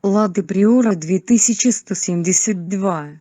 Лада Приора 2172.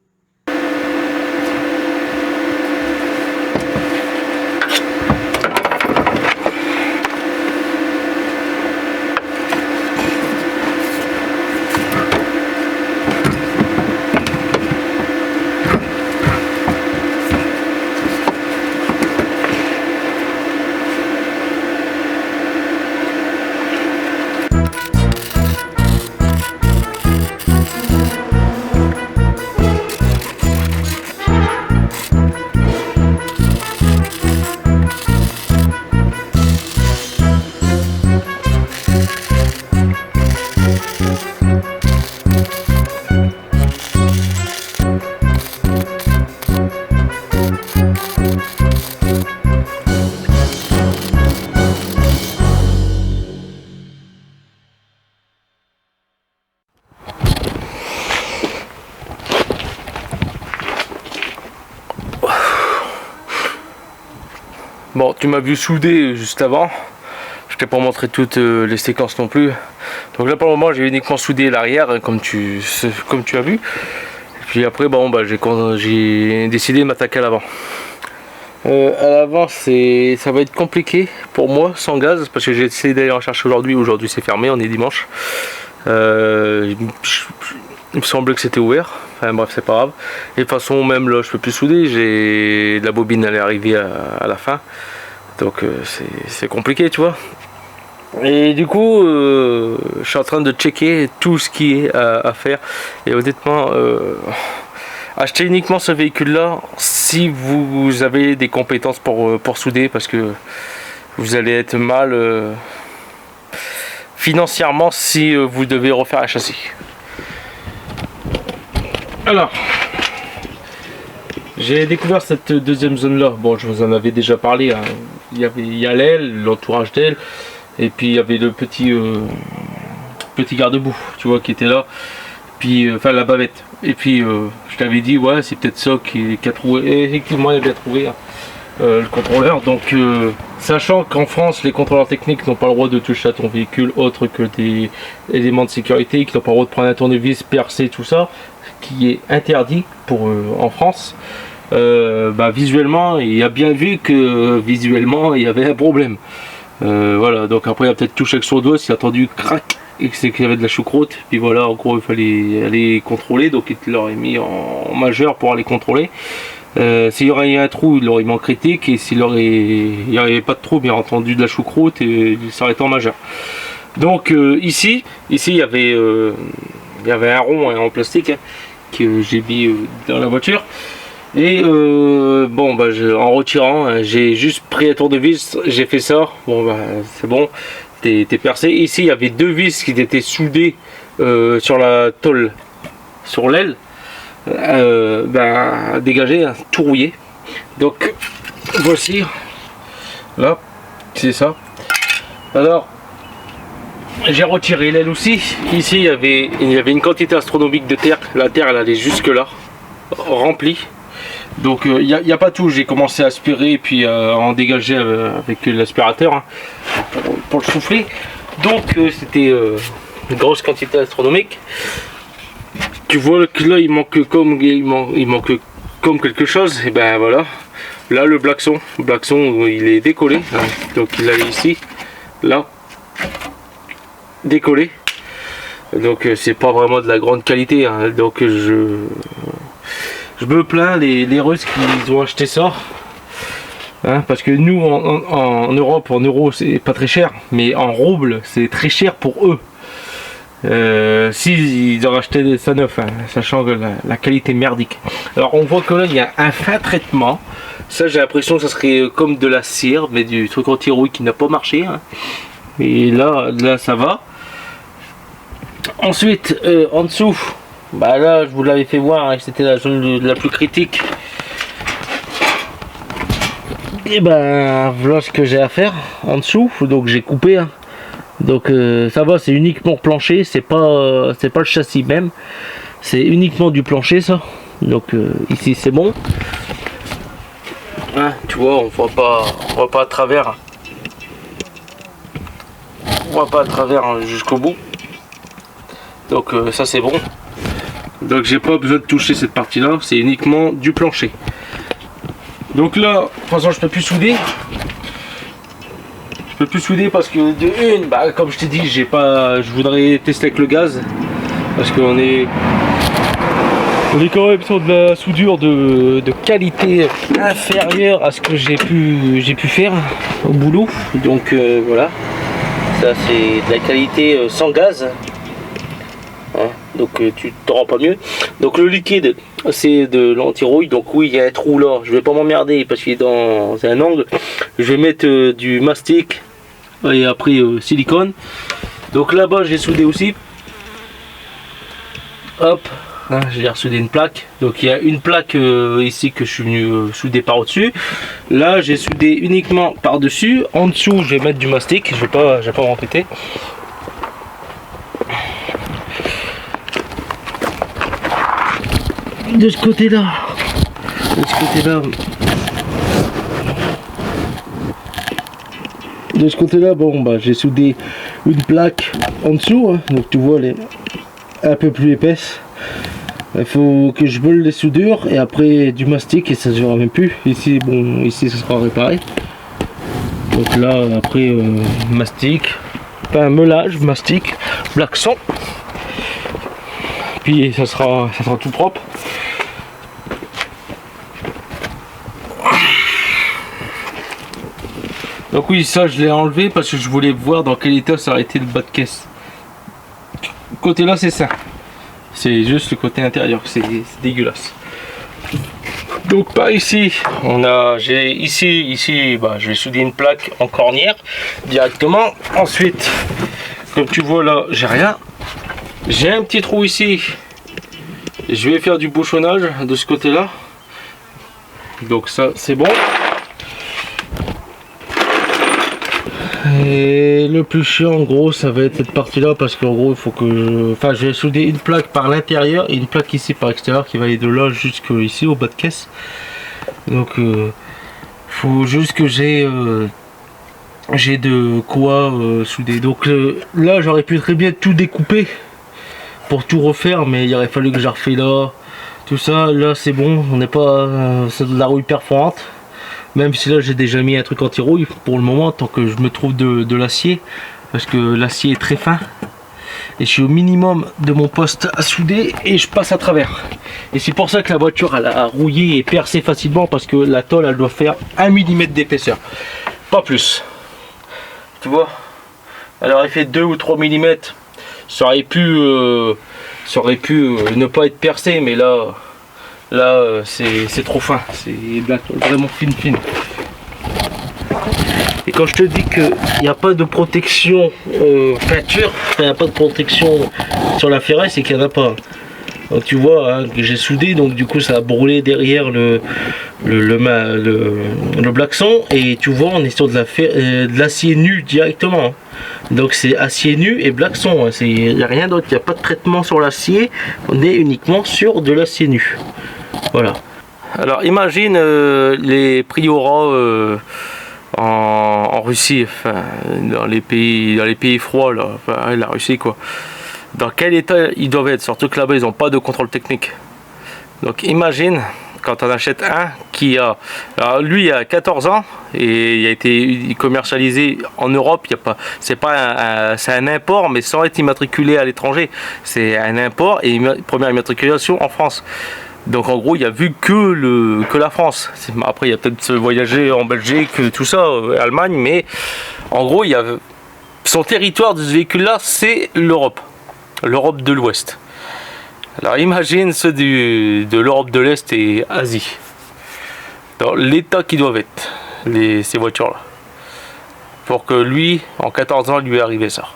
Bon, tu m'as vu souder juste avant. Je t'ai pas montré toutes les séquences non plus. Donc là pour le moment j'ai uniquement soudé l'arrière hein, comme tu as vu. Et puis après bon bah j'ai décidé de m'attaquer à l'avant. À l'avant ça va être compliqué pour moi sans gaz parce que j'ai essayé d'aller en chercher aujourd'hui. Aujourd'hui c'est fermé, on est dimanche. Il me semblait que c'était ouvert. Enfin bref c'est pas grave. Et de toute façon même là je peux plus souder. J'ai la bobine elle est arrivée à la fin. Donc c'est compliqué tu vois. Et du coup je suis en train de checker tout ce qui est à faire. Et honnêtement achetez uniquement ce véhicule là si vous avez des compétences pour souder parce que vous allez être mal financièrement si vous devez refaire un châssis. Alors j'ai découvert cette deuxième zone là. Bon je vous en avais déjà parlé hein. Il y a l'aile, l'entourage d'aile et puis il y avait le petit garde-boue tu vois qui était là. Puis enfin la bavette et puis je t'avais dit ouais c'est peut-être ça qui a trouvé et effectivement il a bien trouvé hein, le contrôleur. Donc sachant qu'en France les contrôleurs techniques n'ont pas le droit de toucher à ton véhicule autre que des éléments de sécurité, qui n'ont pas le droit de prendre un tournevis, percer tout ça, qui est interdit pour en France. Bah, visuellement il a bien vu que visuellement il y avait un problème. Voilà donc après il a peut-être touché avec son doigt, s'il a entendu crac et que c'est qu'il y avait de la choucroute, puis voilà en gros il fallait aller contrôler, donc il l'aurait mis en majeur pour aller contrôler. S'il y aurait eu un trou il l'aurait mis en critique, et s'il n'y avait pas de trou bien entendu de la choucroute et il serait en majeur. Donc ici il y avait un rond hein, en plastique hein, que j'ai mis dans la voiture. Et bon bah en retirant hein, j'ai juste pris un tournevis, j'ai fait ça, bon bah c'est bon, t'es percé. Ici il y avait deux vis qui étaient soudées sur la tôle, sur l'aile, bah, dégagées, hein, tout rouillé. Donc voici, là, c'est ça. Alors j'ai retiré l'aile aussi. Ici il y avait une quantité astronomique de terre, la terre elle allait jusque là, remplie. Donc il n'y a pas tout, j'ai commencé à aspirer et puis à en dégager avec l'aspirateur hein, pour le souffler. Donc c'était une grosse quantité astronomique. Tu vois que là il manque comme quelque chose, et ben voilà. Là le blackson il est décollé, hein, donc il est ici, là, décollé. Donc c'est pas vraiment de la grande qualité, hein, donc je me plains les Russes qui ont acheté ça hein, parce que nous en Europe en euros c'est pas très cher, mais en roubles c'est très cher pour eux. S'ils ont acheté ça neuf hein, sachant que la qualité merdique. Alors on voit que là il y a un fin traitement, ça j'ai l'impression que ça serait comme de la cire mais du truc anti-rouille qui n'a pas marché hein. Et là ça va. Ensuite en dessous, bah là je vous l'avais fait voir hein, c'était la zone la plus critique. Et ben voilà ce que j'ai à faire en dessous, donc j'ai coupé hein. Donc ça va, c'est uniquement plancher, c'est pas le châssis même, c'est uniquement du plancher ça. Donc ici c'est bon hein, tu vois on voit pas à travers, jusqu'au bout. Donc ça c'est bon. Donc j'ai pas besoin de toucher cette partie là, c'est uniquement du plancher. Donc là, de toute façon je peux plus souder. Je peux plus souder parce que de une, bah, comme je t'ai dit, je voudrais tester avec le gaz. Parce qu'on est quand même sur de la soudure de qualité inférieure à ce que j'ai pu faire au boulot. Donc voilà, ça c'est de la qualité sans gaz. Hein, donc tu t'en rends pas mieux. Donc le liquide c'est de l'anti-rouille. Donc oui, il y a un trou là, je vais pas m'emmerder parce qu'il est dans un angle. Je vais mettre du mastic et après silicone. Donc là-bas j'ai soudé aussi. Hop, hein, j'ai ressoudé une plaque. Donc il y a une plaque ici que je suis venu souder par au-dessus. Là j'ai soudé uniquement par dessus. En dessous je vais mettre du mastic. Je vais pas m'embêter. De ce côté-là, bon bah j'ai soudé une plaque en dessous, hein. Donc tu vois elle est un peu plus épaisse. Il faut que je meule les soudures et après du mastic et ça se verra même plus. Ici bon, ici ça sera réparé. Donc là après mastic, enfin meulage, mastic, blackson. Puis ça sera tout propre. Donc oui, ça je l'ai enlevé parce que je voulais voir dans quel état ça aurait été le bas de caisse. Côté là c'est ça. C'est juste le côté intérieur, c'est dégueulasse. Donc par ici, ici bah, je vais souder une plaque en cornière directement. Ensuite, comme tu vois là, j'ai rien. J'ai un petit trou ici. Je vais faire du bouchonnage de ce côté là. Donc ça c'est bon. Et le plus chiant en gros ça va être cette partie là parce qu'en gros il faut que je vais souder une plaque par l'intérieur et une plaque ici par l'extérieur qui va aller de là jusque ici au bas de caisse. Donc faut juste que j'ai de quoi souder. Donc là j'aurais pu très bien tout découper pour tout refaire, mais il aurait fallu que je refais là tout ça. Là c'est bon, on n'est pas c'est de la rouille perforante. Même si là j'ai déjà mis un truc anti-rouille pour le moment, tant que je me trouve de l'acier, parce que l'acier est très fin et je suis au minimum de mon poste à souder et je passe à travers. Et c'est pour ça que la voiture elle a rouillé et percé facilement, parce que la tôle elle doit faire 1 mm d'épaisseur, pas plus. Tu vois, elle aurait fait 2 ou 3 mm, ça aurait pu ne pas être percé, mais là c'est trop fin, c'est de la tôle vraiment fine. Et quand je te dis qu'il n'y a pas de protection peinture, il n'y a pas de protection sur la ferraille, c'est qu'il n'y en a pas. Donc tu vois hein, que j'ai soudé, donc du coup ça a brûlé derrière le blackson, et tu vois on est sur de l'acier nu directement. Hein. Donc c'est acier nu et blackson, hein. Il n'y a rien d'autre, il n'y a pas de traitement sur l'acier, on est uniquement sur de l'acier nu. Voilà. Alors imagine les prioras en Russie, enfin, dans les pays froids là, enfin, la Russie quoi. Dans quel état ils doivent être, surtout que là-bas ils n'ont pas de contrôle technique. Donc imagine quand on achète un qui a, alors lui il a 14 ans et il a été commercialisé en Europe, c'est un import mais sans être immatriculé à l'étranger, c'est un import et première immatriculation en France. Donc en gros il a vu que la France. Après il y a peut-être voyager en Belgique, tout ça, Allemagne, mais en gros son territoire de ce véhicule là c'est l'Europe de l'Ouest. Alors imagine ceux de l'Europe de l'Est et Asie, dans l'état qu'ils doivent être ces voitures là, pour que lui en 14 ans lui est arrivé ça.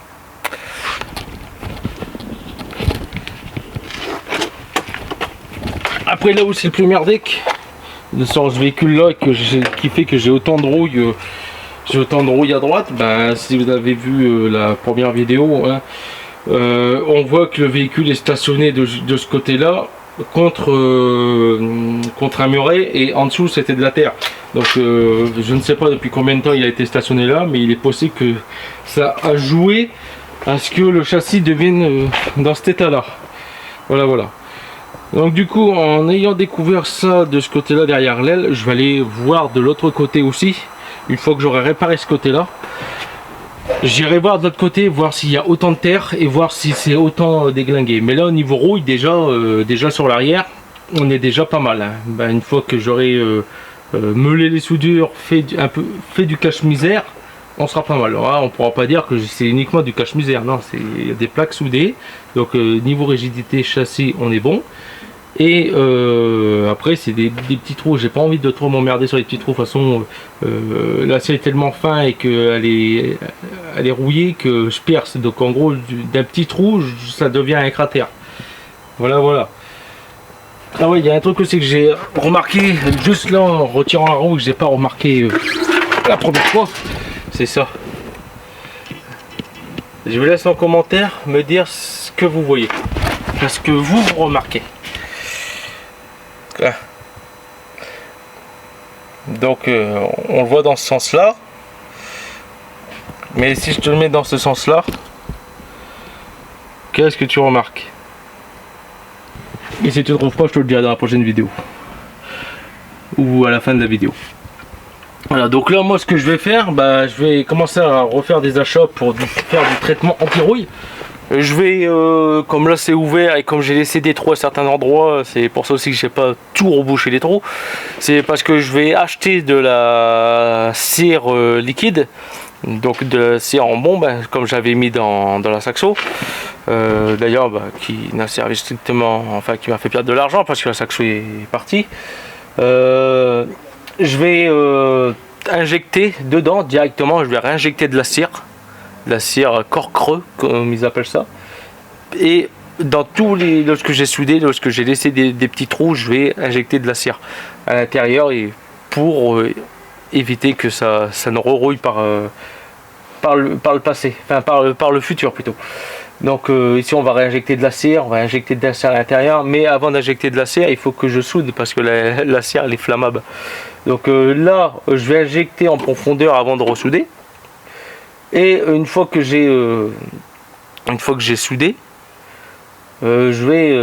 Après là où c'est le plus merdique sur ce véhicule là qui fait que j'ai autant de rouille à droite, ben, si vous avez vu la première vidéo hein, on voit que le véhicule est stationné de ce côté là contre un muret, et en dessous c'était de la terre. Donc je ne sais pas depuis combien de temps il a été stationné là, mais il est possible que ça a joué à ce que le châssis devienne dans cet état là. Voilà. Donc du coup, en ayant découvert ça de ce côté là derrière l'aile, je vais aller voir de l'autre côté aussi. Une fois que j'aurai réparé ce côté là, j'irai voir de l'autre côté, voir s'il y a autant de terre et voir si c'est autant déglingué. Mais là au niveau rouille, déjà sur l'arrière, on est déjà pas mal, hein. Ben, une fois que j'aurai meulé les soudures, fait du cache-misère, on sera pas mal. Alors là, on pourra pas dire que c'est uniquement du cache-misère, non, il y a des plaques soudées. Donc niveau rigidité châssis, on est bon. Et après c'est des petits trous, j'ai pas envie de trop m'emmerder sur les petits trous. De toute façon l'acier est tellement fin et qu'elle est rouillée que je perce. Donc en gros d'un petit trou ça devient un cratère. Voilà. Ah oui, il y a un truc aussi que j'ai remarqué juste là en retirant la roue, que j'ai pas remarqué la première fois, c'est ça. Je vous laisse en commentaire me dire ce que vous voyez, parce que vous remarquez. Là. Donc on le voit dans ce sens là, mais si je te le mets dans ce sens là, qu'est-ce que tu remarques? Et si tu ne trouves pas, je te le dirai dans la prochaine vidéo ou à la fin de la vidéo. Voilà, donc là moi ce que je vais faire, je vais commencer à refaire des achats pour faire du traitement anti-rouille. Je vais, comme là c'est ouvert et comme j'ai laissé des trous à certains endroits, c'est pour ça aussi que j'ai pas tout rebouché les trous. C'est parce que je vais acheter de la cire liquide, donc de la cire en bombe, comme j'avais mis dans la Saxo. D'ailleurs, qui n'a servi strictement, enfin qui m'a fait perdre de l'argent parce que la Saxo est partie. Je vais injecter dedans directement, je vais réinjecter de la cire corps creux comme ils appellent ça, et dans tous les, lorsque j'ai soudé, lorsque j'ai laissé des petits trous, je vais injecter de la cire à l'intérieur et pour éviter que ça ne rerouille par le passé, enfin par le futur plutôt. Donc ici on va réinjecter de la cire, on va injecter de la cire à l'intérieur, mais avant d'injecter de la cire il faut que je soude parce que la cire elle est flammable. Donc là je vais injecter en profondeur avant de ressouder. Et une fois que j'ai soudé, je vais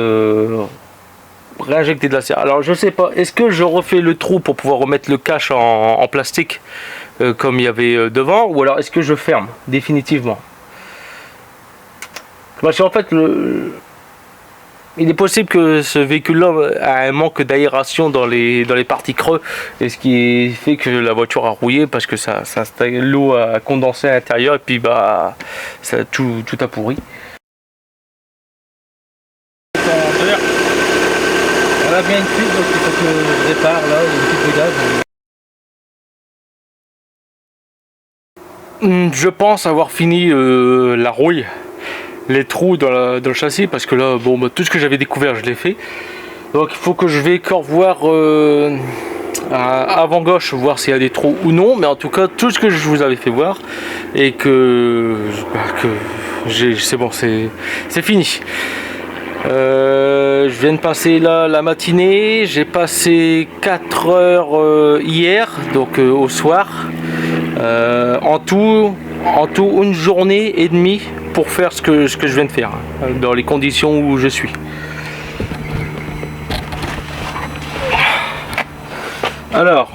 réinjecter de la cire. Alors je sais pas, est-ce que je refais le trou pour pouvoir remettre le cache en plastique comme il y avait devant, ou alors est-ce que je ferme définitivement? Parce qu'en fait il est possible que ce véhicule-là a un manque d'aération dans les parties creux, et ce qui fait que la voiture a rouillé parce que l'eau a condensé à l'intérieur et puis ça tout a pourri. On a bien une fuite, donc il faut que je répare là, une petite brigade. Je pense avoir fini la rouille, les trous dans le châssis, parce que là tout ce que j'avais découvert je l'ai fait. Donc il faut que je vais encore voir avant gauche, voir s'il y a des trous ou non, mais en tout cas tout ce que je vous avais fait voir et que c'est bon, c'est fini. Je viens de passer là la matinée, j'ai passé 4 heures hier, donc au soir, en tout une journée et demie pour faire ce que je viens de faire, dans les conditions où je suis. Alors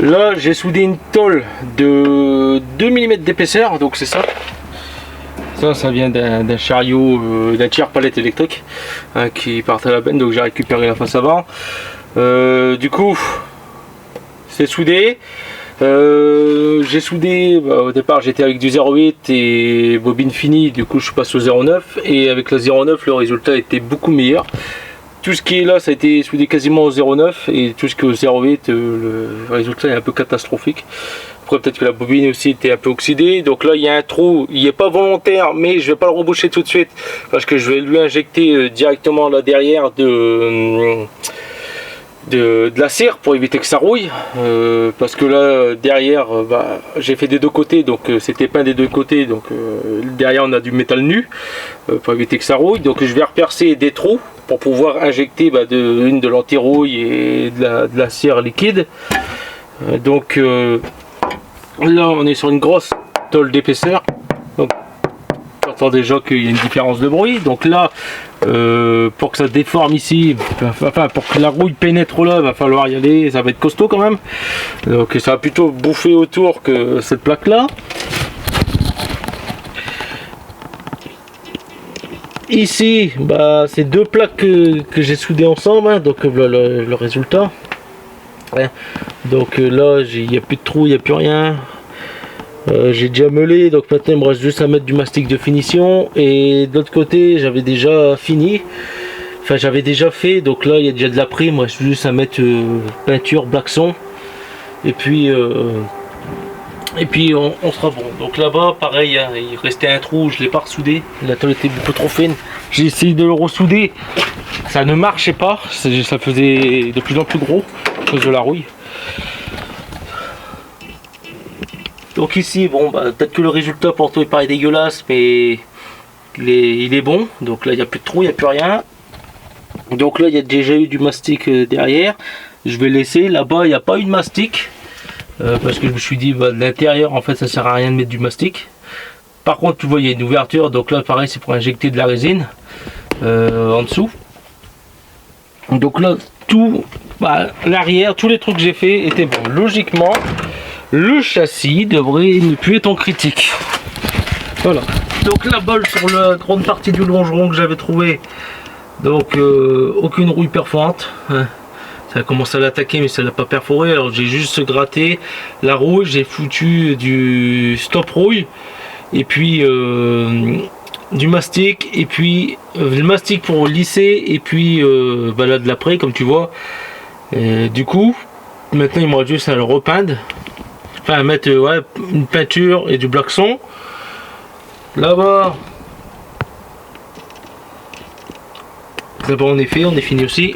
là j'ai soudé une tôle de 2 mm d'épaisseur, donc c'est ça vient d'un chariot, d'un tire-palette électrique qui partait à la benne, donc j'ai récupéré la face avant. Du coup c'est soudé. J'ai soudé, au départ j'étais avec du 0,8 et bobine finie, du coup je passe au 0,9, et avec la 0,9 le résultat était beaucoup meilleur. Tout ce qui est là ça a été soudé quasiment au 0,9, et tout ce qui est au 0,8 le résultat est un peu catastrophique. Après peut-être que la bobine aussi était un peu oxydée, donc là il y a un trou, il n'est pas volontaire, mais je vais pas le reboucher tout de suite parce que je vais lui injecter directement là derrière de la cire pour éviter que ça rouille, parce que là derrière j'ai fait des deux côtés, donc c'était peint des deux côtés, donc derrière on a du métal nu pour éviter que ça rouille. Donc je vais repercer des trous pour pouvoir injecter de l'anti-rouille et de la cire liquide. Donc là on est sur une grosse tôle d'épaisseur. Donc tu entends déjà qu'il y a une différence de bruit. Donc là, pour que ça déforme ici, enfin pour que la rouille pénètre là, il va falloir y aller, ça va être costaud quand même. Donc ça va plutôt bouffer autour que cette plaque là. Ici, bah, c'est deux plaques que j'ai soudées ensemble, hein, donc le résultat. Ouais. Donc là, il n'y a plus de trou, il n'y a plus rien. J'ai déjà meulé, donc maintenant il me reste juste à mettre du mastic de finition. Et de l'autre côté, j'avais déjà fini. Enfin, j'avais déjà fait, donc là il y a déjà de la prime. Il me reste juste à mettre peinture Blackson. Et puis on sera bon. Donc là-bas, pareil, hein, il restait un trou, je ne l'ai pas ressoudé. La tôle était beaucoup trop fine. J'ai essayé de le ressouder. Ça ne marchait pas. Ça faisait de plus en plus gros à cause de la rouille. Donc ici, bon, bah, peut-être que le résultat pour toi il paraît dégueulasse, mais il est bon. Donc là, il n'y a plus de trou, il n'y a plus rien. Donc là, il y a déjà eu du mastic derrière. Je vais laisser. Là-bas, il n'y a pas eu de mastic. Parce que je me suis dit, bah, de l'intérieur, en fait, ça sert à rien de mettre du mastic. Par contre, tu vois, il y a une ouverture. Donc là, pareil, c'est pour injecter de la résine en dessous. Donc là, tout, bah, l'arrière, tous les trucs que j'ai fait étaient bons. Logiquement, le châssis devrait ne plus être en critique. Voilà. Donc la balle sur la grande partie du longeron que j'avais trouvé. Donc aucune rouille perforante. Hein. Ça a commencé à l'attaquer, mais ça l'a pas perforé. Alors j'ai juste gratté la rouille, j'ai foutu du stop rouille et puis du mastic, et puis le mastic pour lisser, et puis bah là de l'après, comme tu vois. Et, du coup, maintenant il me reste juste à le repeindre. Enfin, mettre ouais, une peinture et du Blackson. Là-bas, c'est bon, on est fait, on est fini aussi.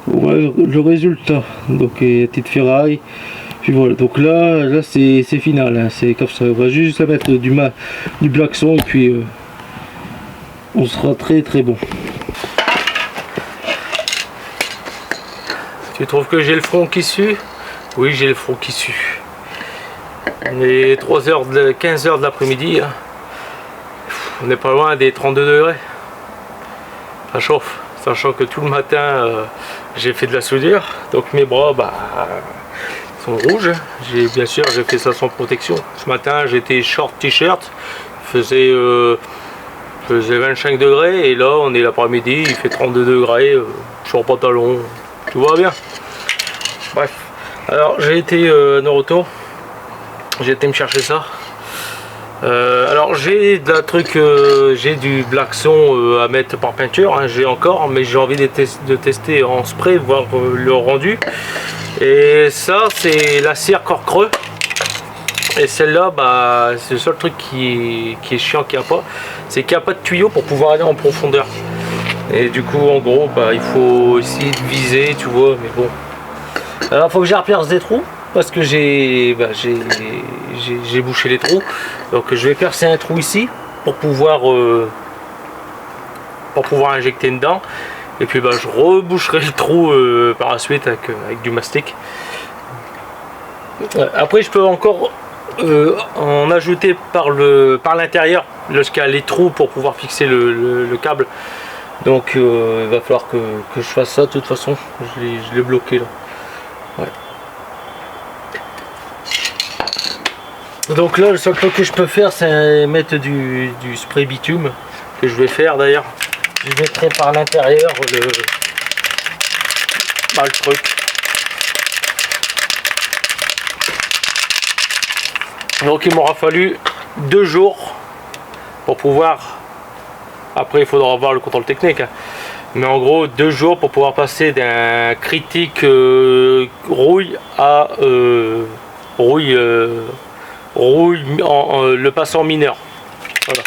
Ouais, le résultat, donc il y a petite ferraille. Puis voilà, donc là c'est final, hein. C'est comme ça, on va juste mettre du Blackson et puis on sera très très bon. Tu trouves que j'ai le front qui sue? Oui, j'ai le front qui sue. On est 15 h de l'après-midi, hein. On n'est pas loin des 32 degrés. Ça chauffe, sachant que tout le matin j'ai fait de la soudure, donc mes bras bah sont rouges. Bien sûr, j'ai fait ça sans protection. Ce matin j'étais short t-shirt, faisait 25 degrés, et là on est l'après-midi, il fait 32 degrés, short pantalon, tout va bien. Bref, alors j'ai été à Naruto, j'ai été me chercher ça. Alors j'ai j'ai du Blackson à mettre par peinture, hein, j'ai encore, mais j'ai envie de tester en spray, voir le rendu. Et ça c'est la cire corps creux, et celle-là bah c'est le seul truc qui est chiant qu'il n'y a pas, c'est qu'il n'y a pas de tuyau pour pouvoir aller en profondeur. Et du coup en gros bah il faut essayer de viser, tu vois, mais bon. Alors il faut que j'ai reperce des trous, parce que j'ai bouché les trous, donc je vais percer un trou ici pour pouvoir injecter dedans, et puis bah, je reboucherai le trou par la suite avec du mastic. Après je peux encore en ajouter par l'intérieur lorsqu'il y a les trous pour pouvoir fixer le câble, donc il va falloir que je fasse ça. De toute façon je l'ai bloqué là. Ouais. Donc là, le seul truc que je peux faire, c'est mettre du spray bitume, que je vais faire d'ailleurs. Je mettrai par l'intérieur le truc. Donc il m'aura fallu 2 jours pour pouvoir... Après il faudra voir le contrôle technique, hein. Mais en gros 2 jours pour pouvoir passer d'un critique rouille à rouille le passant mineur. Voilà.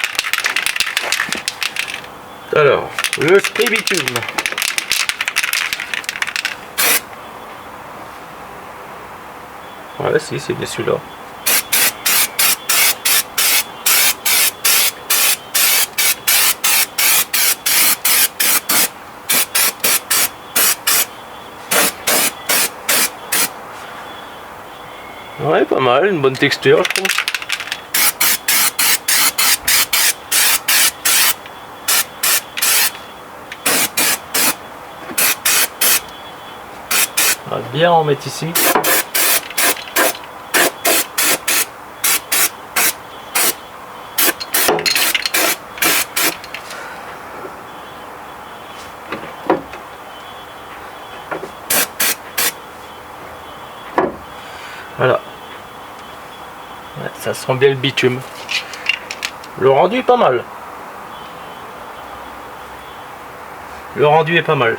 Alors, le spray bitume. Voilà, si c'est bien celui-là. Ouais, pas mal, une bonne texture, je trouve. On va bien en mettre ici. Voilà. Ouais, ça sent bien le bitume. Le rendu est pas mal. Le rendu est pas mal.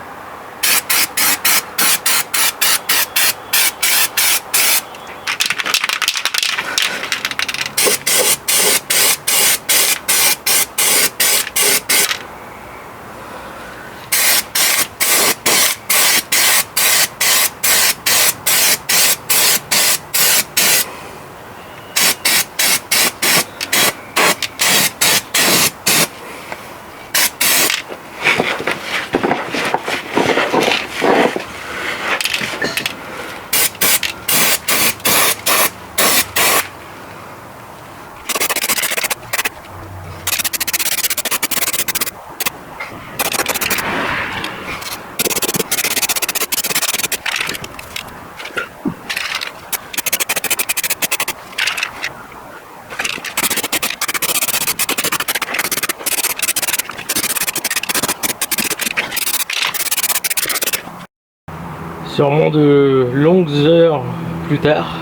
Sûrement de longues heures plus tard,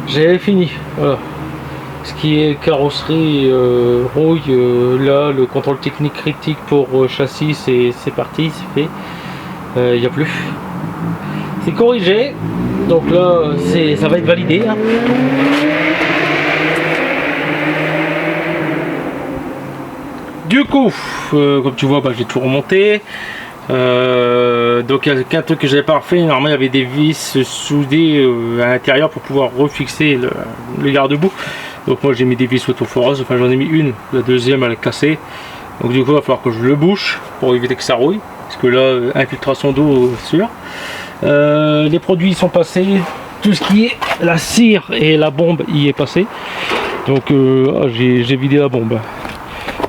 j'avais fini. Voilà. Ce qui est carrosserie, rouille, là le contrôle technique critique pour châssis, c'est parti, c'est fait. Il n'y a plus. C'est corrigé, donc là ça va être validé. Hein. Du coup, comme tu vois, j'ai tout remonté. Donc il y a qu'un truc que j'avais pas refait. Normalement il y avait des vis soudées à l'intérieur pour pouvoir refixer le garde-boue. Donc moi j'ai mis des vis autoforeuses, enfin j'en ai mis une, la deuxième elle est cassée. Donc du coup il va falloir que je le bouche pour éviter que ça rouille, parce que là infiltration d'eau sûre. Les produits sont passés, tout ce qui est la cire et la bombe y est passé. Donc j'ai vidé la bombe.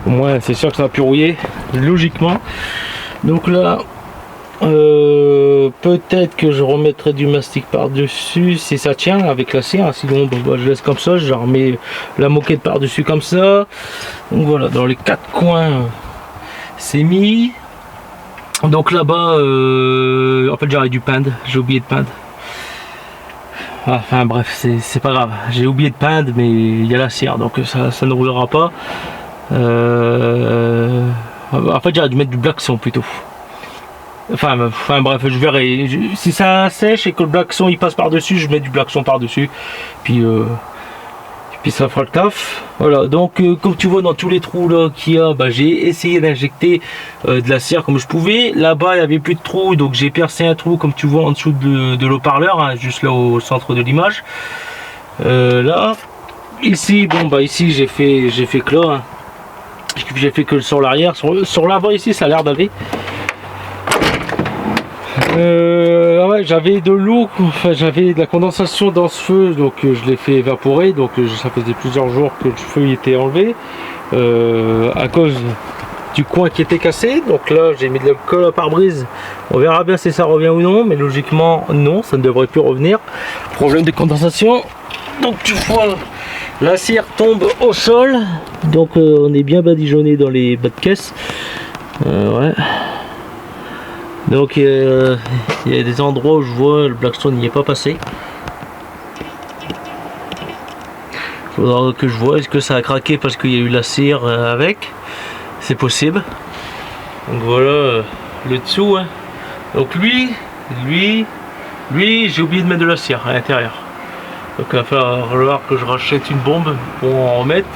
Au moins c'est sûr que ça va plus rouiller logiquement. Donc là peut-être que je remettrai du mastic par dessus si ça tient avec la cire, sinon je laisse comme ça, je remets la moquette par dessus comme ça. Donc voilà, dans les quatre coins c'est mis. Donc là-bas en fait j'aurais dû peindre, j'ai oublié de peindre. Enfin bref, c'est pas grave, j'ai oublié de peindre, mais il y a la cire donc ça ne roulera pas. En fait j'aurais dû mettre du blackson plutôt. Enfin bref, je verrai. Si ça sèche et que le blackson il passe par dessus, je mets du blackson par dessus. Puis ça fera le taf. Voilà, donc comme tu vois dans tous les trous là qu'il y a, j'ai essayé d'injecter de la cire comme je pouvais. Là-bas il n'y avait plus de trous, donc j'ai percé un trou comme tu vois en dessous de l'haut-parleur, hein, juste là au centre de l'image. Là, ici, ici j'ai fait que là. Hein. J'ai fait que sur l'arrière, sur l'avant ici ça a l'air d'aller. Ouais, j'avais de l'eau, enfin, j'avais de la condensation dans ce feu, donc je l'ai fait évaporer, donc ça faisait plusieurs jours que le feu était enlevé à cause du coin qui était cassé. Donc là j'ai mis de la colle à pare-brise, on verra bien si ça revient ou non, mais logiquement non, ça ne devrait plus revenir. Problème de condensation, donc tu vois la cire tombe au sol, donc on est bien badigeonné dans les bas de caisse. Ouais. Donc il y a des endroits où je vois le blackstone n'y est pas passé. Il faudra que je vois, est-ce que ça a craqué parce qu'il y a eu la cire avec. C'est possible. Donc voilà le dessous. Hein. Donc lui j'ai oublié de mettre de la cire à l'intérieur. Donc il va falloir que je rachète une bombe pour en remettre.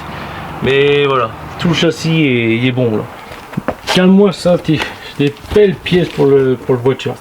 Mais voilà, tout le châssis est bon là. Calme-moi ça, des belles pièces pour le voiture.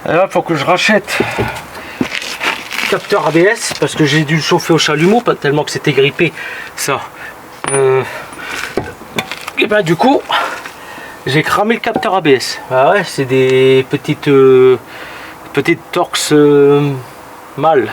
Alors il faut que je rachète capteur ABS parce que j'ai dû le chauffer au chalumeau pas tellement que c'était grippé ça. Et ben du coup j'ai cramé le capteur ABS. Ah ouais, c'est des petites torx mâles.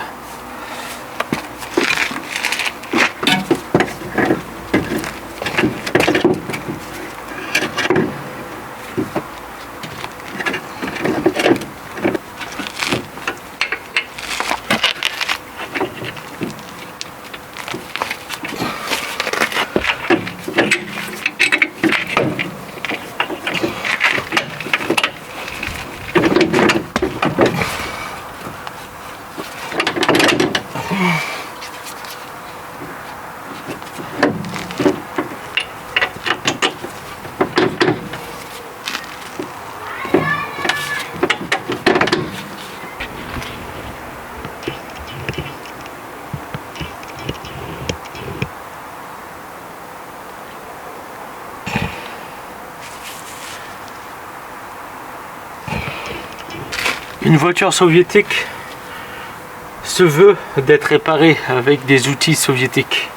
Une voiture soviétique se veut d'être réparée avec des outils soviétiques.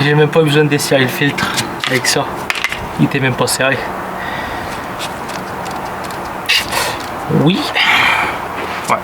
J'ai même pas besoin de desserrer le filtre avec ça, il était même pas serré. Oui. Ouais.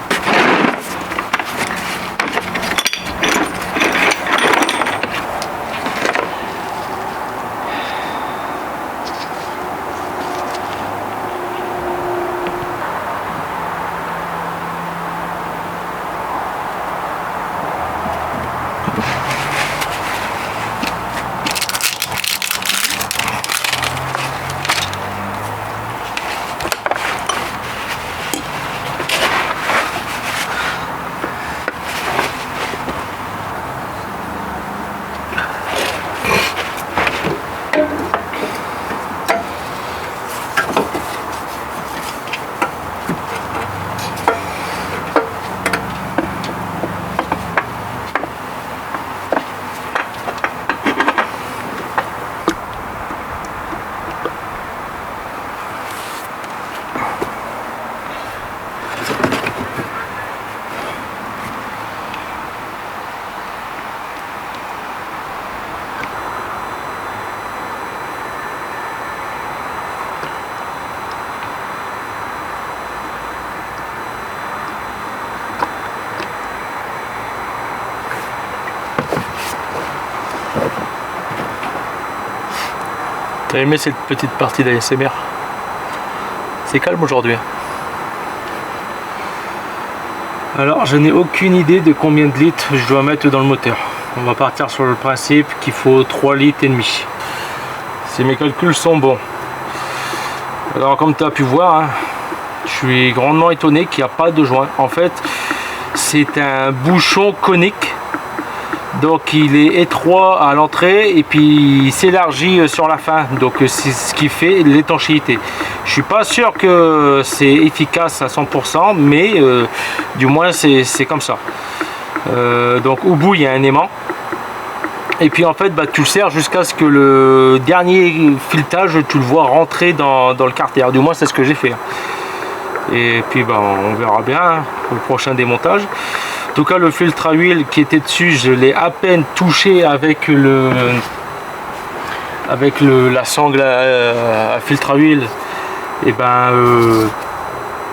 T'as aimé cette petite partie d'ASMR? C'est calme aujourd'hui. Alors je n'ai aucune idée de combien de litres je dois mettre dans le moteur. On va partir sur le principe qu'il faut 3 litres et demi. si mes calculs sont bons. Alors comme tu as pu voir, hein, je suis grandement étonné qu'il n'y a pas de joint. En fait, c'est un bouchon conique. Donc il est étroit à l'entrée et puis il s'élargit sur la fin. Donc c'est ce qui fait l'étanchéité. Je suis pas sûr que c'est efficace à 100%, mais du moins c'est comme ça. Donc au bout il y a un aimant. Et puis en fait bah, tu le serres jusqu'à ce que le dernier filetage tu le vois rentrer dans le carter. Du moins c'est ce que j'ai fait. Et puis bah, on verra bien hein, au prochain démontage. En tout cas le filtre à huile qui était dessus, je l'ai à peine touché avec la sangle à filtre à huile. Et ben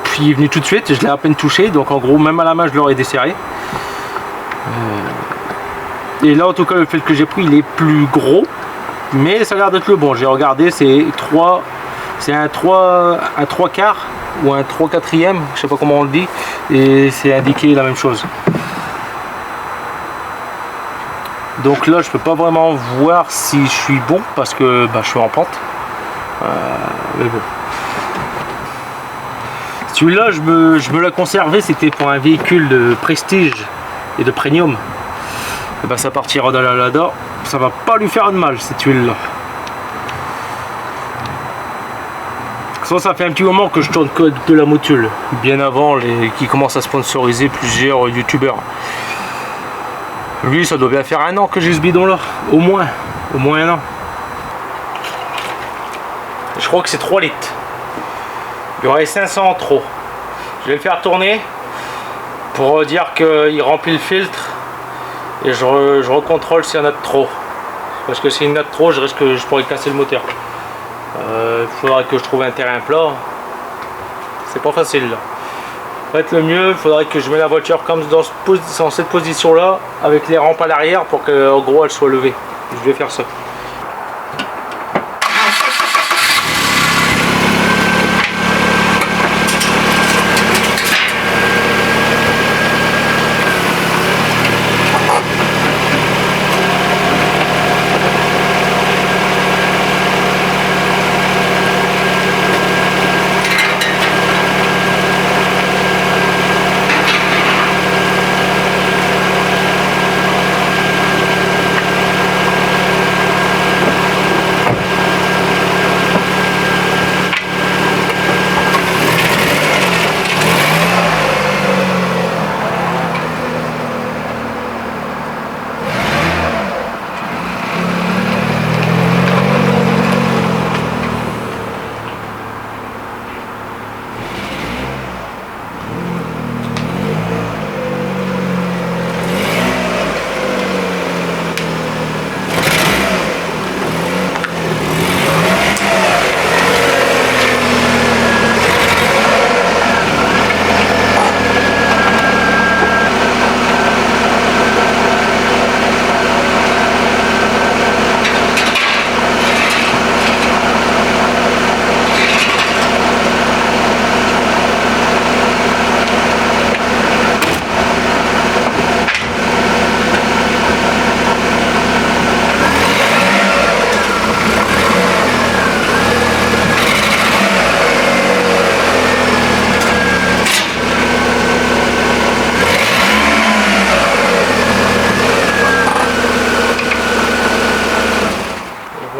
puis il est venu tout de suite, je l'ai à peine touché, donc en gros même à la main je l'aurais desserré. Et là en tout cas le filtre que j'ai pris il est plus gros, mais ça a l'air d'être le bon. J'ai regardé, c'est un 3 quarts ou un 3/4e, je sais pas comment on le dit, et c'est indiqué la même chose. Donc là je peux pas vraiment voir si je suis bon parce que bah, je suis en pente, mais bon. Celui-là je me l'ai conservé, c'était pour un véhicule de prestige et de premium. Et bah, ça partira dans la Lada, ça va pas lui faire de mal cette huile là. Ça fait un petit moment que je tourne que de la motule, bien avant qui commencent à sponsoriser plusieurs youtubeurs. Lui ça doit bien faire 1 an que j'ai ce bidon là, au moins 1 an. Je crois que c'est 3 litres. Il y aurait 500 en trop. Je vais le faire tourner pour dire qu'il remplit le filtre et je recontrôle s'il y en a de trop. Parce que s'il y en a de trop, je pourrais casser le moteur. Il faudra que je trouve un terrain plat. C'est pas facile là. En fait, le mieux, il faudrait que je mette la voiture comme dans cette position là, avec les rampes à l'arrière pour qu'en gros elle soit levée. Je vais faire ça.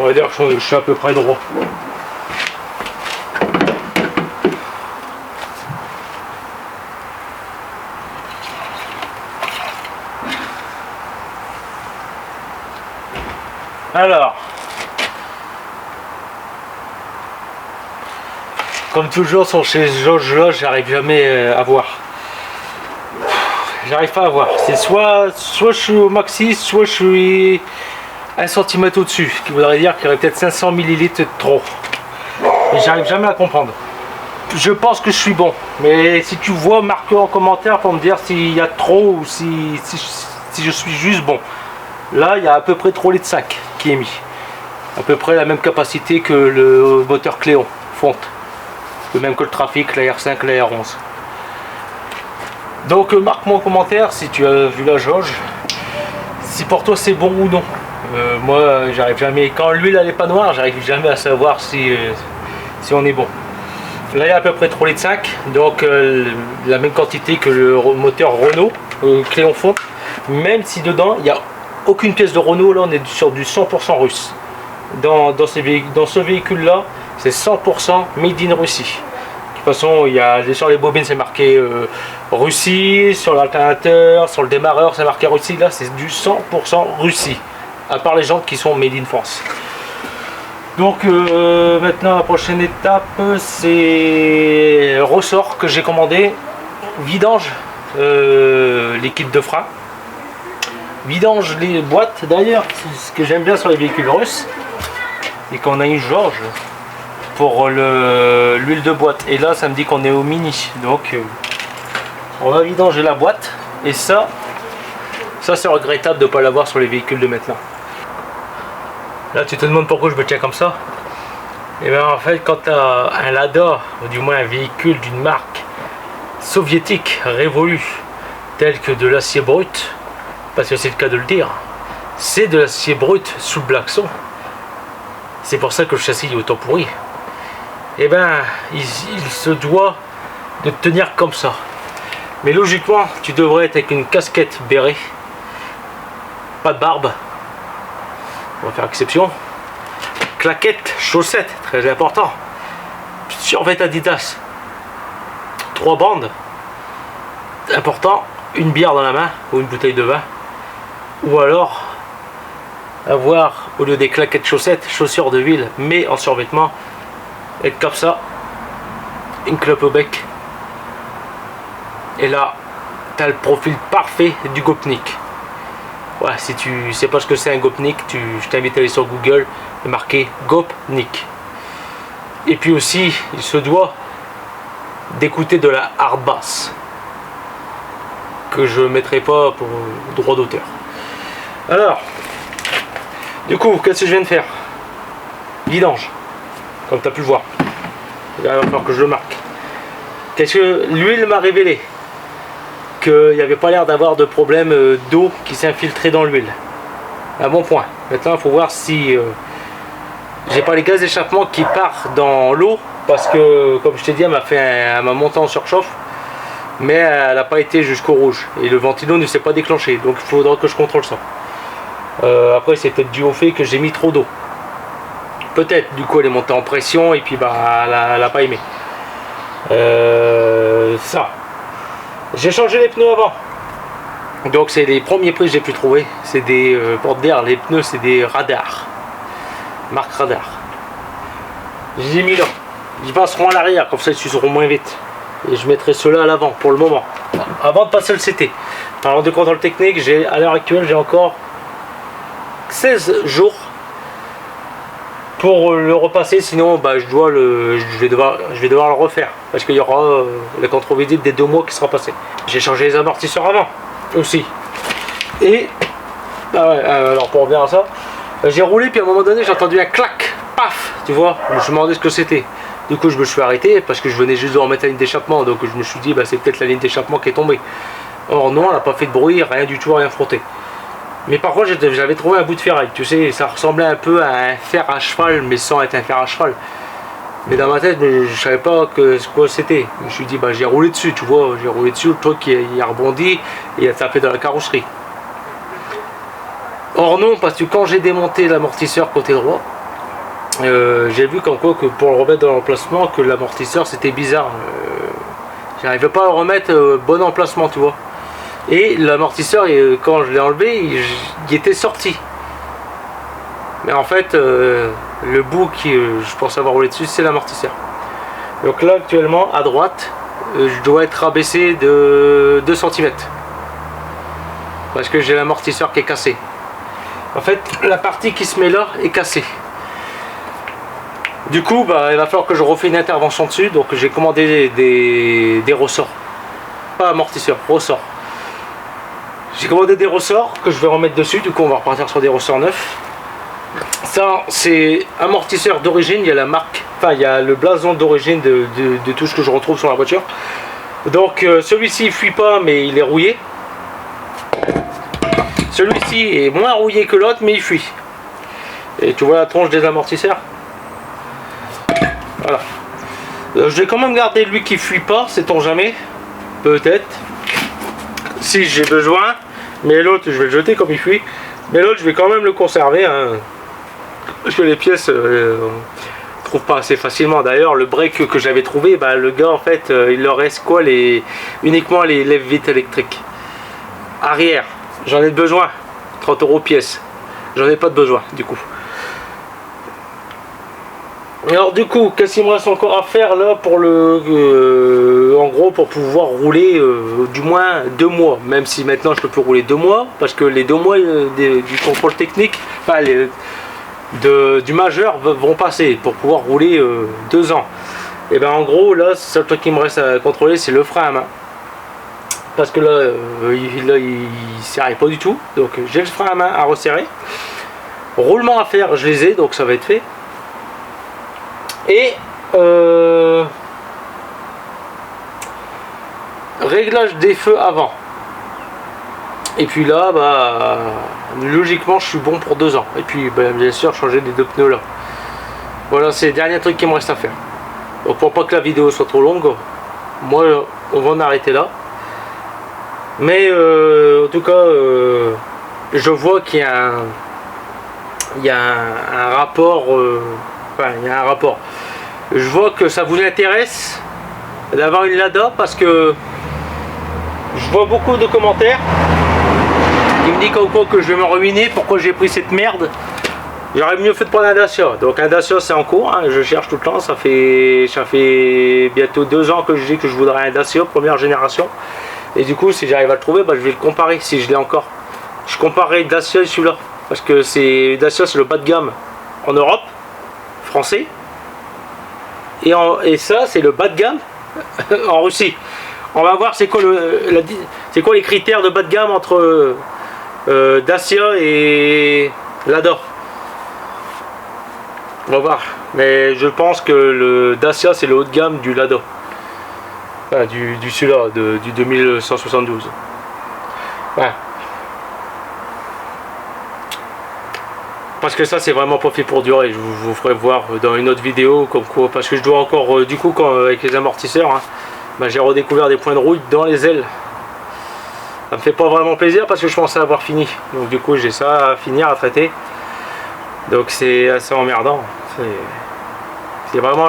On va dire que je suis à peu près droit. Alors, comme toujours sur ces jauges-là, j'arrive jamais à voir. J'arrive pas à voir. C'est soit je suis au maxi, soit je suis 1 cm au-dessus, ce qui voudrait dire qu'il y aurait peut-être 500 ml de trop. Et j'arrive jamais à comprendre. Je pense que je suis bon, mais si tu vois, marque en commentaire pour me dire s'il y a trop ou si je suis juste bon. Là, il y a à peu près 3,5 litres qui est mis. À peu près la même capacité que le moteur Cléon fonte. Le même que le Trafic, la R5, la R11. Donc marque-moi en commentaire si tu as vu la jauge, si pour toi c'est bon ou non. Moi, j'arrive jamais. Quand l'huile elle est pas noire, j'arrive jamais à savoir si on est bon. Là, il y a à peu près 3,5 litres, donc la même quantité que le moteur Renault, clé en fond. Même si dedans, il n'y a aucune pièce de Renault, là, on est sur du 100% russe. Dans ce véhicule-là, c'est 100% made in Russie. De toute façon, sur les bobines, c'est marqué Russie, sur l'alternateur, sur le démarreur, c'est marqué Russie. Là, c'est du 100% Russie. À part les jantes qui sont made in France. Donc maintenant la prochaine étape c'est ressort que j'ai commandé, vidange les kits de frein, vidange les boîtes. D'ailleurs ce que j'aime bien sur les véhicules russes c'est qu'on a une jauge pour l'huile de boîte, et là ça me dit qu'on est au mini, donc on va vidanger la boîte, et ça c'est regrettable de ne pas l'avoir sur les véhicules de maintenant. Là tu te demandes pourquoi je me tiens comme ça. Et bien en fait quand tu as un Lada, ou du moins un véhicule d'une marque soviétique révolue, tel que de l'acier brut, parce que c'est le cas de le dire, c'est de l'acier brut sous le blackson, c'est pour ça que le châssis est autant pourri. Et ben il se doit de tenir comme ça. Mais logiquement tu devrais être avec une casquette béret, pas de barbe, on va faire exception, claquettes, chaussettes, très important, survêt Adidas, 3 bandes, important, une bière dans la main ou une bouteille de vin, ou alors avoir, au lieu des claquettes chaussettes, chaussures de ville mais en survêtement, et comme ça, une clope au bec, et là tu as le profil parfait du gopnik. Ouais, si tu sais pas ce que c'est un gopnik, je t'invite à aller sur Google et marquer gopnik. Et puis aussi, il se doit d'écouter de la hard bass, que je mettrai pas pour droit d'auteur. Alors, du coup, qu'est-ce que je viens de faire? Vidange, comme tu as pu le voir. Il va falloir que je le marque. Qu'est-ce que l'huile m'a révélé? Qu'il n'y avait pas l'air d'avoir de problème d'eau qui s'infiltrait dans l'huile. Un bon point. Maintenant, il faut voir si j'ai pas les gaz d'échappement qui partent dans l'eau, parce que, comme je t'ai dit, elle m'a monté en surchauffe, mais elle n'a pas été jusqu'au rouge. Et le ventilo ne s'est pas déclenché, donc il faudra que je contrôle ça. Après, c'est peut-être dû au fait que j'ai mis trop d'eau. Peut-être, du coup, elle est montée en pression et puis bah, elle n'a pas aimé. Ça. J'ai changé les pneus avant, donc c'est les premiers prix que j'ai pu trouver, c'est des portes d'air, les pneus c'est des radars, marque radar. Je les ai mis là, ils passeront à l'arrière, comme ça ils s'useront moins vite, et je mettrai ceux-là à l'avant pour le moment, avant de passer le CT. Parlant de contrôle technique, à l'heure actuelle j'ai encore 16 jours pour le repasser, sinon bah, je vais devoir le refaire, parce qu'il y aura la contre-visite des 2 mois qui sera passée. J'ai changé les amortisseurs avant aussi, et bah ouais, alors pour revenir à ça, j'ai roulé, puis à un moment donné j'ai entendu un clac, paf, tu vois, je me suis demandé ce que c'était. Du coup je me suis arrêté parce que je venais juste de remettre la ligne d'échappement, donc je me suis dit bah, c'est peut-être la ligne d'échappement qui est tombée. Or non, elle n'a pas fait de bruit, rien du tout, rien frotté. Mais par contre j'avais trouvé un bout de ferraille, tu sais, ça ressemblait un peu à un fer à cheval, mais sans être un fer à cheval. Mais dans ma tête, je savais pas quoi c'était. Je me suis dit, bah j'ai roulé dessus, tu vois, j'ai roulé dessus, le truc il a rebondi et il a tapé dans la carrosserie. Or non, parce que quand j'ai démonté l'amortisseur côté droit, j'ai vu comme quoi que pour le remettre dans l'emplacement, que l'amortisseur c'était bizarre. J'arrivais pas à le remettre bon emplacement, tu vois. Et l'amortisseur, quand je l'ai enlevé, il était sorti. Mais en fait, le bout qui je pense avoir roulé dessus, c'est l'amortisseur. Donc là, actuellement, à droite, je dois être rabaissé de 2 cm. Parce que j'ai l'amortisseur qui est cassé. En fait, la partie qui se met là est cassée. Du coup, bah, il va falloir que je refais une intervention dessus. Donc j'ai commandé des ressorts. Pas amortisseur, ressorts. J'ai commandé des ressorts que je vais remettre dessus. Du coup, on va repartir sur des ressorts neufs. Ça, c'est amortisseur d'origine. Il y a la marque, enfin, il y a le blason d'origine de tout ce que je retrouve sur la voiture. Donc, celui-ci, il fuit pas, mais il est rouillé. celui-ci est moins rouillé que l'autre, mais il fuit. Et tu vois la tronche des amortisseurs. Voilà. Je vais quand même garder lui qui fuit pas, sait-on jamais. Peut-être. Si j'ai besoin. Mais l'autre, je vais le jeter comme il fuit. Mais l'autre, je vais quand même le conserver. Hein. Parce que les pièces, on ne trouve pas assez facilement. D'ailleurs, le break que j'avais trouvé, bah, le gars, en fait, il leur reste quoi uniquement les lève-vitres électriques. Arrière, j'en ai besoin. 30 € pièce. J'en ai pas de besoin, du coup. Alors du coup, qu'est-ce qu'il me reste encore à faire là pour en gros pour pouvoir rouler du moins 2 mois, même si maintenant je peux plus rouler 2 mois parce que les 2 mois du contrôle technique, enfin du majeur vont passer pour pouvoir rouler 2 ans. Et ben en gros là, le seul truc qui me reste à contrôler c'est le frein à main. Parce que là, il serrait pas du tout, donc j'ai le frein à main à resserrer. Roulement à faire, je les ai, donc ça va être fait. Et réglage des feux avant. Et puis là, bah, logiquement, je suis bon pour 2 ans. Et puis, bah, bien sûr, changer les 2 pneus là. Voilà, c'est le dernier truc qui me reste à faire. Donc, pour pas que la vidéo soit trop longue, moi, on va en arrêter là. Mais en tout cas, je vois qu'il y a un rapport. Enfin, il y a un rapport. Je vois que ça vous intéresse d'avoir une Lada parce que je vois beaucoup de commentaires qui me disent que je vais me ruiner, pourquoi j'ai pris cette merde. J'aurais mieux fait de prendre un Dacia. Donc un Dacia c'est en cours, hein, je cherche tout le temps, ça fait bientôt 2 ans que je dis que je voudrais un Dacia première génération. Et du coup si j'arrive à le trouver, bah, je vais le comparer si je l'ai encore. Je comparerai Dacia et celui-là. Parce que Dacia c'est le bas de gamme en Europe, français. Et ça c'est le bas de gamme en Russie. On va voir c'est quoi les critères de bas de gamme entre Dacia et Lada. On va voir. Mais je pense que le Dacia c'est le haut de gamme du Lada. Enfin, du celui-là, du 2172. Ouais. Parce que ça c'est vraiment pas fait pour durer, je vous ferai voir dans une autre vidéo comme quoi, parce que je dois encore, du coup avec les amortisseurs, hein, bah, j'ai redécouvert des points de rouille dans les ailes. Ça me fait pas vraiment plaisir parce que je pensais avoir fini, donc du coup j'ai ça à finir à traiter. Donc c'est assez emmerdant, c'est vraiment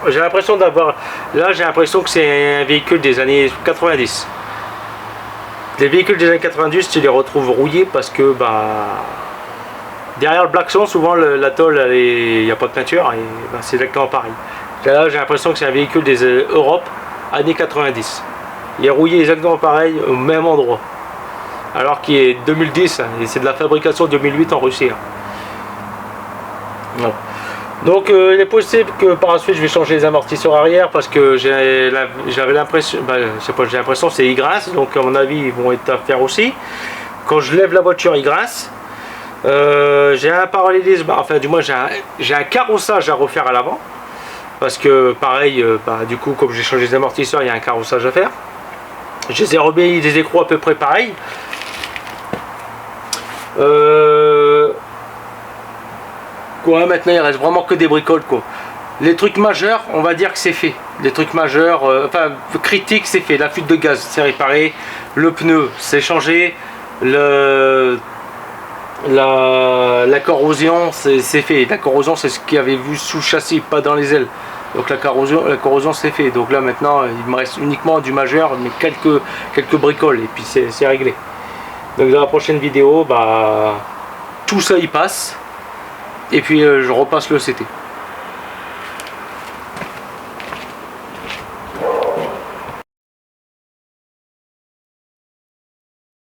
j'ai l'impression d'avoir, là j'ai l'impression que c'est un véhicule des années 90. Les véhicules des années 90 tu les retrouves rouillés parce que bah derrière le blackson, souvent la tôle, il n'y a pas de peinture et ben, c'est exactement pareil. Là, j'ai l'impression que c'est un véhicule des Europe, années 90. Il est rouillé exactement pareil, au même endroit. Alors qu'il est 2010, hein, et c'est de la fabrication 2008 en Russie. Hein. Voilà. Donc, il est possible que par la suite, je vais changer les amortisseurs arrière parce que j'avais l'impression, ben, j'ai l'impression que c'est ils grincent, donc à mon avis, ils vont être à faire aussi. Quand je lève la voiture, ils grincent. J'ai un parallélisme, enfin du moins j'ai un carrossage à refaire à l'avant parce que pareil, bah, du coup comme j'ai changé les amortisseurs il y a un carrossage à faire. Je les ai remis des écrous à peu près pareil. Quoi, maintenant il reste vraiment que des bricoles quoi. Les trucs majeurs on va dire que c'est fait. Les trucs majeurs, enfin critiques c'est fait. La fuite de gaz c'est réparé, le pneu c'est changé, la corrosion c'est fait. La corrosion c'est ce qu'il y avait vu sous le châssis, pas dans les ailes. Donc la corrosion c'est fait. Donc là maintenant il me reste uniquement du majeur, mais quelques bricoles et puis c'est réglé. Donc dans la prochaine vidéo, bah tout ça y passe. Et puis je repasse le CT.